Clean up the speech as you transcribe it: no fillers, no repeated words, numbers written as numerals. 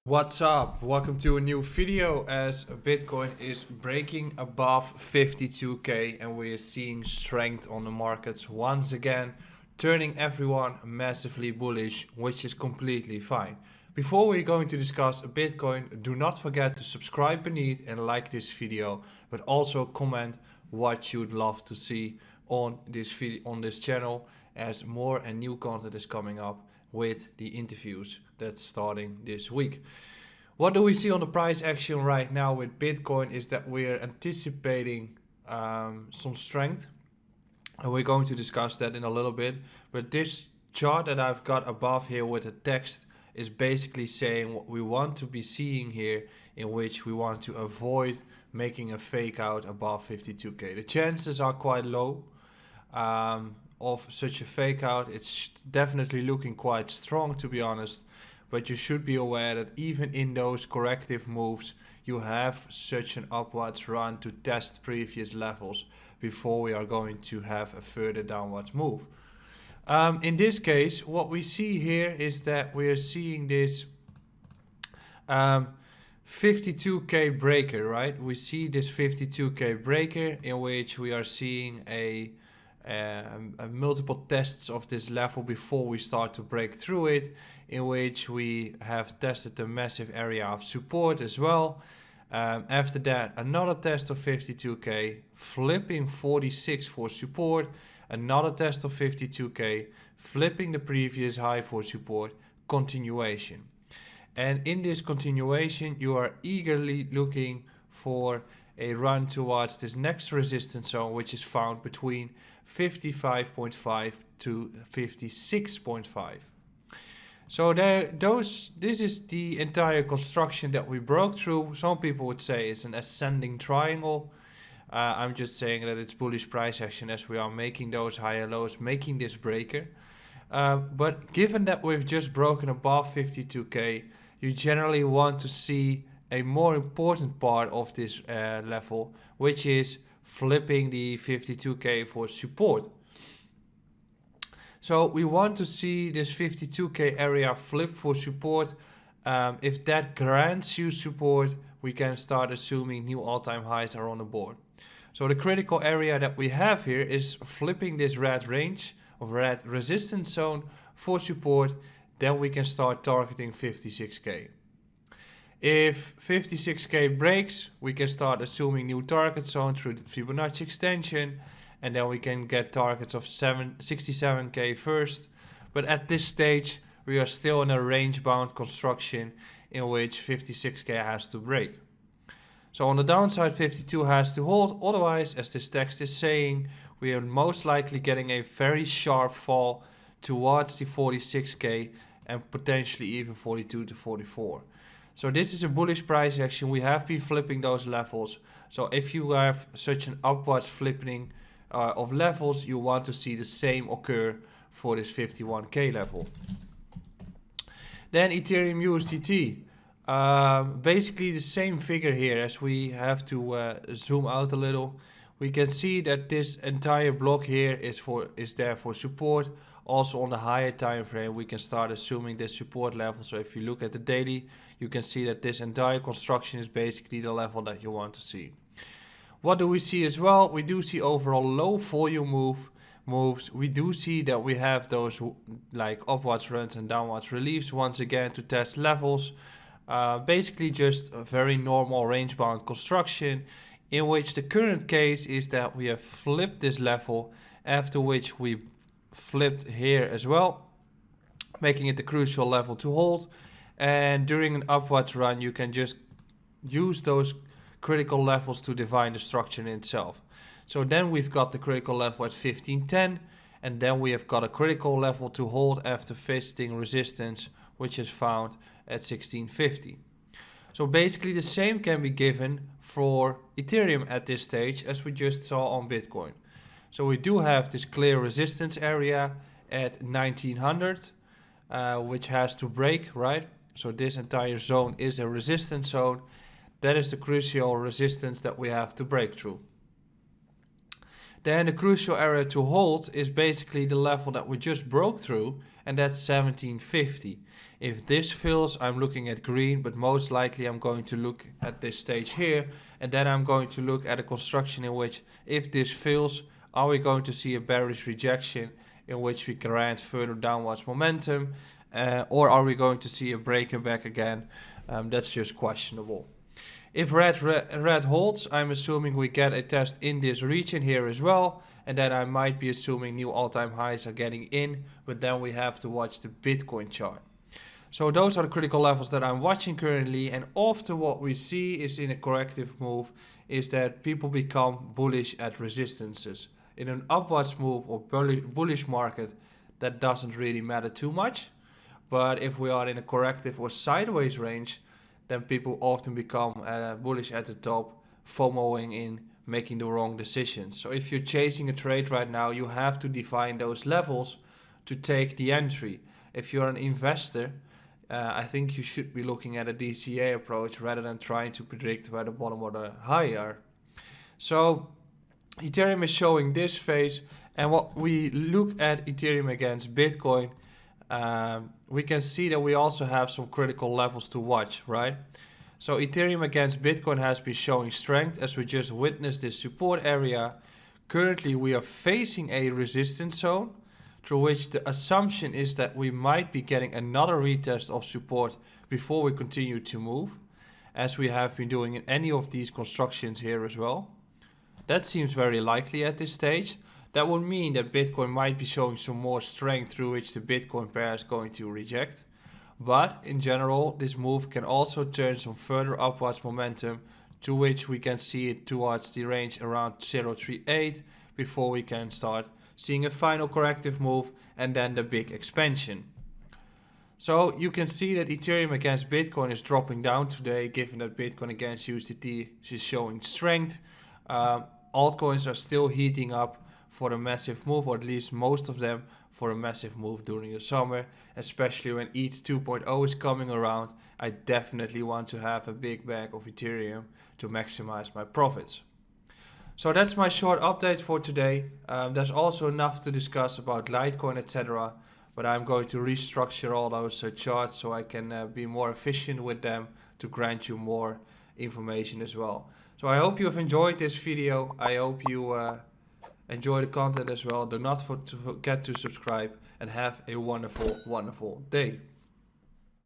What's up? Welcome to a new video as Bitcoin is breaking above 52k and we're seeing strength on the markets once again, turning everyone massively bullish, which is completely fine. Before we're going to discuss Bitcoin, do not forget to subscribe beneath and like this video, but also comment what you'd love to see on this video on this channel as more and new content is coming up with the interviews that's starting this week. What do we see on the price action right now with Bitcoin is that we're anticipating some strength, and we're going to discuss that in a little bit. But this chart that I've got above here with the text is basically saying what we want to be seeing here, in which we want to avoid making a fake out above 52k. The chances are quite low of such a fake out. It's definitely looking quite strong, to be honest, but you should be aware that even in those corrective moves you have such an upwards run to test previous levels before we are going to have a further downwards move. In this case, what we see here is that we are seeing this 52k breaker, right? We see this 52k breaker in which we are seeing a multiple tests of this level before we start to break through it, in which we have tested the massive area of support as well. After that, another test of 52k, flipping 46 for support, another test of 52k, flipping the previous high for support, continuation. And in this continuation, you are eagerly looking for a run towards this next resistance zone, which is found between 55.5 to 56.5. So this is the entire construction that we broke through. Some people would say it's an ascending triangle. I'm just saying that it's bullish price action as we are making those higher lows, making this breaker. But given that we've just broken above 52k, you generally want to see a more important part of this level, which is flipping the 52k for support. So we want to see this 52k area flip for support. If that grants you support, we can start assuming new all-time highs are on the board. So the critical area that we have here is flipping this red range of red resistance zone for support. Then we can start targeting 56k. If 56k breaks, we can start assuming new target zone through the Fibonacci extension, and then we can get targets of 67k first. But at this stage, we are still in a range-bound construction in which 56k has to break. So on the downside, 52 has to hold. Otherwise, as this text is saying, we are most likely getting a very sharp fall towards the 46k and potentially even 42 to 44. So this is a bullish price action. We have been flipping those levels. So if you have such an upwards flipping of levels, you want to see the same occur for this 51k level. Then Ethereum USDT. Basically the same figure here. As we have to zoom out a little, we can see that this entire block here is there for support. Also on the higher time frame, we can start assuming this support level. So if you look at the daily, you can see that this entire construction is basically the level that you want to see. What do we see as well? We do see overall low volume moves. We do see that we have those like upwards runs and downwards reliefs once again to test levels. Basically just a very normal range bound construction, in which the current case is that we have flipped this level, after which we flipped here as well, making it the crucial level to hold. And during an upwards run, you can just use those critical levels to define the structure in itself. So then we've got the critical level at 1510, and then we have got a critical level to hold after visiting resistance, which is found at 1650. So basically the same can be given for Ethereum at this stage as we just saw on Bitcoin. So we do have this clear resistance area at 1900, which has to break, right? So this entire zone is a resistance zone. That is the crucial resistance that we have to break through. Then the crucial area to hold is basically the level that we just broke through, and that's 1750. If this fails, I'm looking at green, but most likely I'm going to look at this stage here, and then I'm going to look at a construction in which, if this fails, are we going to see a bearish rejection in which we grant further downwards momentum, or are we going to see a breaker back again? That's just questionable. If red holds, I'm assuming we get a test in this region here as well, and then I might be assuming new all-time highs are getting in, but then we have to watch the Bitcoin chart. So those are the critical levels that I'm watching currently, and often what we see is in a corrective move is that people become bullish at resistances. In an upwards move or bullish market, that doesn't really matter too much, but if we are in a corrective or sideways range, then people often become bullish at the top, FOMOing in, making the wrong decisions. So if you're chasing a trade right now, you have to define those levels to take the entry. If you're an investor, I think you should be looking at a DCA approach rather than trying to predict where the bottom or the high are. So Ethereum is showing this phase, and what we look at Ethereum against Bitcoin, we can see that we also have some critical levels to watch, right? So Ethereum against Bitcoin has been showing strength as we just witnessed this support area. Currently we are facing a resistance zone through which the assumption is that we might be getting another retest of support before we continue to move, as we have been doing in any of these constructions here as well. That seems very likely at this stage. That would mean that Bitcoin might be showing some more strength through which the Bitcoin pair is going to reject. But in general, this move can also turn some further upwards momentum to which we can see it towards the range around 0.38 before we can start seeing a final corrective move and then the big expansion. So you can see that Ethereum against Bitcoin is dropping down today, given that Bitcoin against USDT is showing strength. Altcoins are still heating up for a massive move, or at least most of them for a massive move during the summer, especially when ETH 2.0 is coming around. I definitely want to have a big bag of Ethereum to maximize my profits. So that's my short update for today. There's also enough to discuss about Litecoin, etc. But I'm going to restructure all those charts so I can be more efficient with them to grant you more information as well. So I hope you have enjoyed this video. I hope you enjoy the content as well. Do not forget to subscribe and have a wonderful, wonderful day.